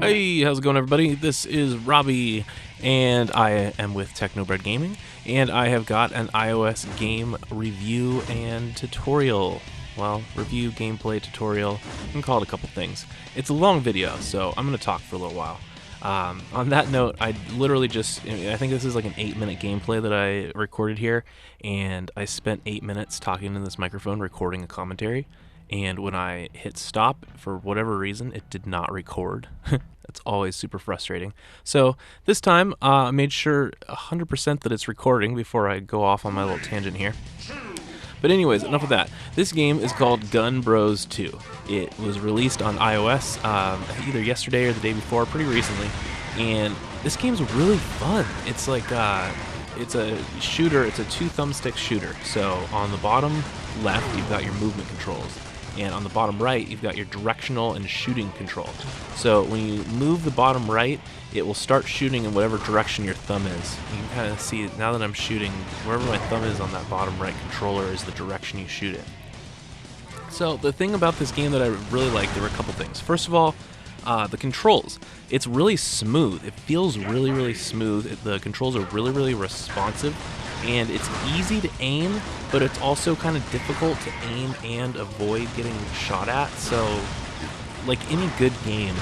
Hey, how's it going, everybody? This is Robbie, and I am with Technobread Gaming, and I have got an iOS game review and tutorial. Well, review, gameplay, tutorial. You can call it a couple things. It's a long video, so I'm going to talk for a little while. On that note, I literally I think this is like an 8-minute gameplay that I recorded here, and I spent 8 minutes talking in this microphone recording a commentary. And when I hit stop, for whatever reason, it did not record. That's always super frustrating. So this time, I made sure 100% that it's recording before I go off on my little tangent here. But anyways, enough of that. This game is called Gun Bros 2. It was released on iOS either yesterday or the day before, pretty recently. And this game's really fun. It's like, it's a shooter, it's a 2-thumbstick shooter. So on the bottom left, you've got your movement controls. And on the bottom right, you've got your directional and shooting control. So when you move the bottom right, it will start shooting in whatever direction your thumb is. You can kind of see, now that I'm shooting, wherever my thumb is on that bottom right controller is the direction you shoot it. So the thing about this game that I really like, there were a couple things. First of all, the controls. It's really smooth. It feels really, really smooth. The controls are really, really responsive. And it's easy to aim, but it's also kind of difficult to aim and avoid getting shot at. So, like any good game,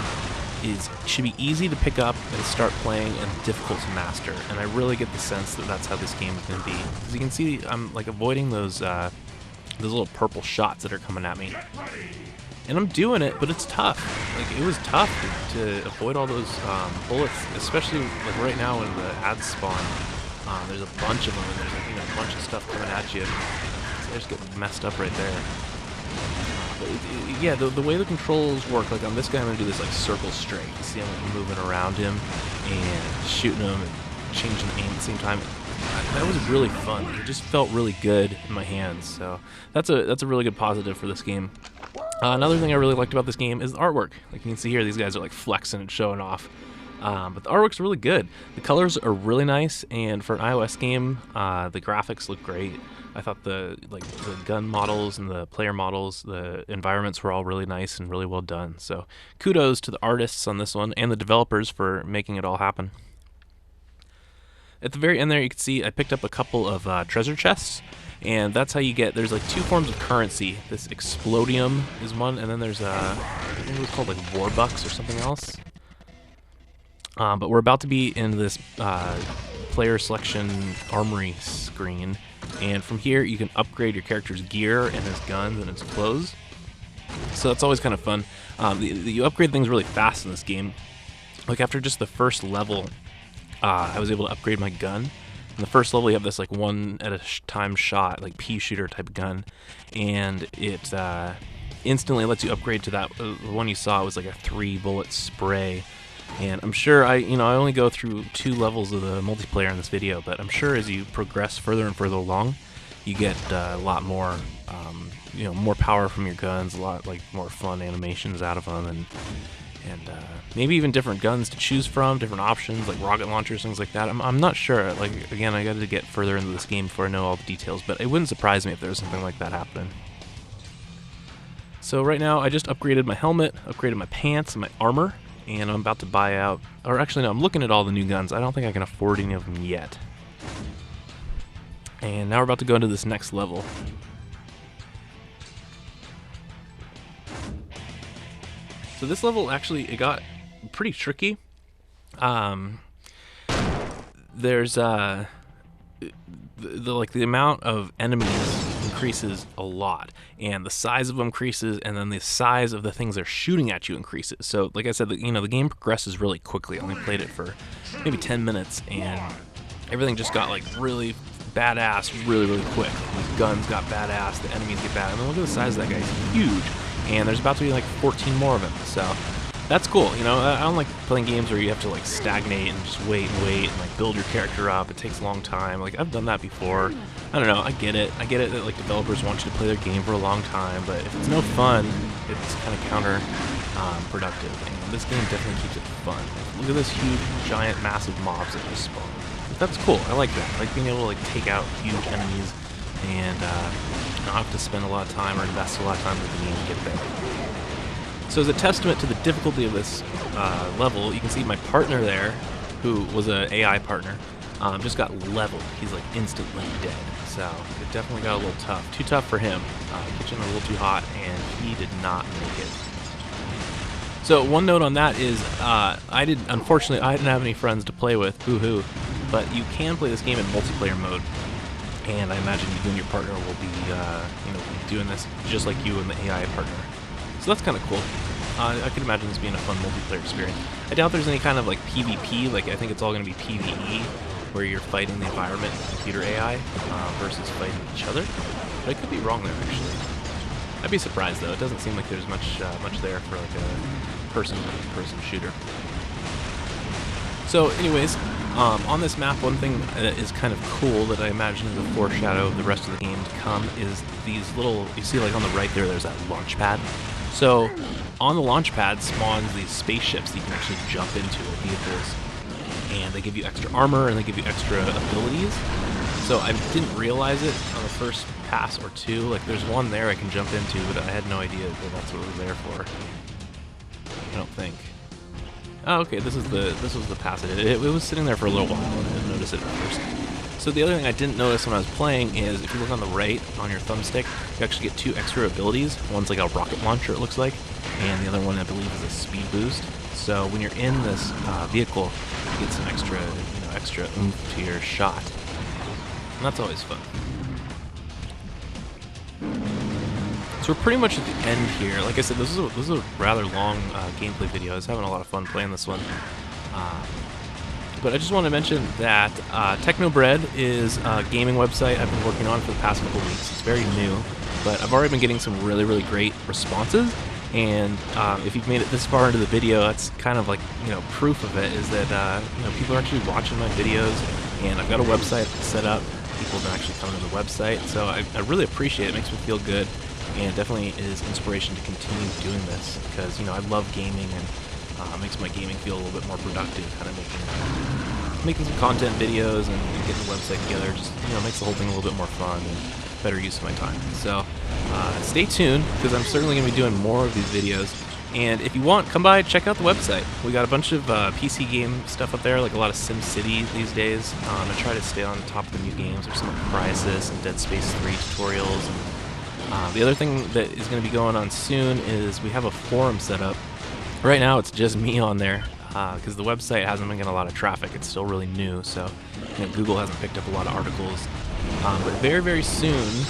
should be easy to pick up and start playing and difficult to master. And I really get the sense that that's how this game is going to be. As you can see, I'm like avoiding those little purple shots that are coming at me. And I'm doing it, but it's tough. Like, it was tough to avoid all those bullets, especially like right now when the ads spawn. There's a bunch of them, and there's a bunch of stuff coming at you. So I just get messed up right there. But yeah, the way the controls work, like on this guy, I'm gonna do this like circle straight. You see, I'm moving around him and shooting him and changing aim at the same time. That was really fun. It just felt really good in my hands. So that's a really good positive for this game. Another thing I really liked about this game is the artwork. Like you can see here, these guys are like flexing and showing off. But the artwork's really good. The colors are really nice, and for an iOS game, the graphics look great. I thought the gun models and the player models, the environments were all really nice and really well done. So kudos to the artists on this one and the developers for making it all happen. At the very end there, you can see I picked up a couple of treasure chests, and that's how you get, there's like 2 forms of currency. This Explodium is one, and then there's I think it was called like Warbucks or something else. But we're about to be in this player selection armory screen, and from here you can upgrade your character's gear and his guns and his clothes. So that's always kind of fun. You upgrade things really fast in this game. Like after just the first level, I was able to upgrade my gun. In the first level, you have this like one at a time shot, like pea shooter type gun, and it instantly lets you upgrade to that. The one you saw was like a 3-bullet spray. And I'm sure I only go through 2 levels of the multiplayer in this video, but I'm sure as you progress further and further along, you get a lot more, more power from your guns, a lot like more fun animations out of them, and maybe even different guns to choose from, different options like rocket launchers, things like that. I'm not sure. Like again, I got to get further into this game before I know all the details, but it wouldn't surprise me if there was something like that happening. So right now, I just upgraded my helmet, upgraded my pants, and my armor. And I'm about to buy out, or actually no, I'm looking at all the new guns. I don't think I can afford any of them yet. And now we're about to go into this next level. So this level actually, it got pretty tricky. There's the amount of enemies increases a lot, and the size of them increases, and then the size of the things they're shooting at you increases. So like I said, the game progresses really quickly. I only played it for maybe 10 minutes, and everything just got like really badass really, really quick. These guns got badass, the enemies get bad. I mean, look at the size of that guy, he's huge, and there's about to be like 14 more of him, so that's cool. I don't like playing games where you have to like stagnate and just wait and like build your character up. It takes a long time. Like I've done that before. I don't know. I get it that like developers want you to play their game for a long time, but if it's no fun, it's kind of counterproductive. And this game definitely keeps it fun. Look at this huge, giant, massive mobs that just spawn. That's cool. I like that. I like being able to like take out huge enemies and not have to spend a lot of time or invest a lot of time with the game to get there. So as a testament to the difficulty of this level, you can see my partner there, who was an AI partner, just got leveled. He's like instantly dead. So it definitely got a little tough. Too tough for him. Kitchen a little too hot, and he did not make it. So one note on that is, unfortunately, I didn't have any friends to play with, boo-hoo, but you can play this game in multiplayer mode, and I imagine you and your partner will be, doing this just like you and the AI partner. So that's kind of cool. I could imagine this being a fun multiplayer experience. I doubt there's any kind of like PvP, like I think it's all going to be PvE, where you're fighting the environment, computer AI, versus fighting each other. But I could be wrong there, actually. I'd be surprised though. It doesn't seem like there's much there for like a person-to-person shooter. So, anyways, on this map, one thing that is kind of cool that I imagine is a foreshadow of the rest of the game to come is these little. You see, like on the right there, there's that launch pad. So, on the launch pad spawns these spaceships that you can actually jump into, vehicles, and they give you extra armor and they give you extra abilities. So I didn't realize it on the first pass or two. Like there's one there I can jump into, but I had no idea that that's what it was there for. I don't think. Oh, okay. This was the pass I did. It was sitting there for a little while, and I didn't notice it at first. So the other thing I didn't notice when I was playing is if you look on the right on your thumbstick, you actually get 2 extra abilities. One's like a rocket launcher, it looks like, and the other one I believe is a speed boost. So when you're in this vehicle, you get some extra oomph to your shot. And that's always fun. So we're pretty much at the end here. Like I said, this is a rather long gameplay video. I was having a lot of fun playing this one. But I just want to mention that Technobread is a gaming website I've been working on for the past couple of weeks. It's very new, but I've already been getting some really, really great responses. And if you've made it this far into the video, that's kind of like, proof of it, is that, people are actually watching my videos, and I've got a website set up. People have been actually coming to the website, so I really appreciate it. It makes me feel good, and it definitely is inspiration to continue doing this, because, I love gaming, and it makes my gaming feel a little bit more productive, kind of making some content videos and getting the website together. Just, makes the whole thing a little bit more fun and better use of my time. So stay tuned, because I'm certainly going to be doing more of these videos. And if you want, come by, check out the website. We got a bunch of PC game stuff up there, like a lot of SimCity these days. I try to stay on top of the new games. There's some like Crysis and Dead Space 3 tutorials. And, the other thing that is going to be going on soon is we have a forum set up. Right now it's just me on there, because the website hasn't been getting a lot of traffic. It's still really new, so Google hasn't picked up a lot of articles. But very, very soon,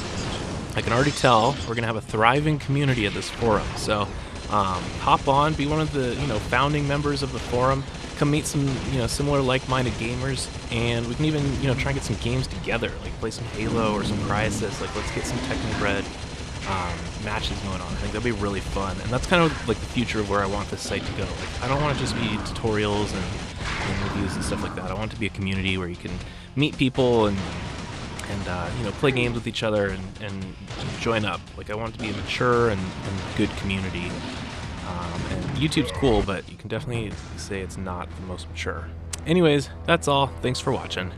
I can already tell, we're going to have a thriving community at this forum. So hop on, be one of the founding members of the forum. Come meet some similar like-minded gamers, and we can even try and get some games together, like play some Halo or some Crysis. Like let's get some Technobread matches going on. I think that'd be really fun, and that's kind of like the future of where I want this site to go. Like I don't want it to just be tutorials and reviews and stuff like that. I want it to be a community where you can meet people and play games with each other and join up. Like I want it to be a mature and good community. And YouTube's cool, but you can definitely say it's not the most mature. Anyways, that's all. Thanks for watching.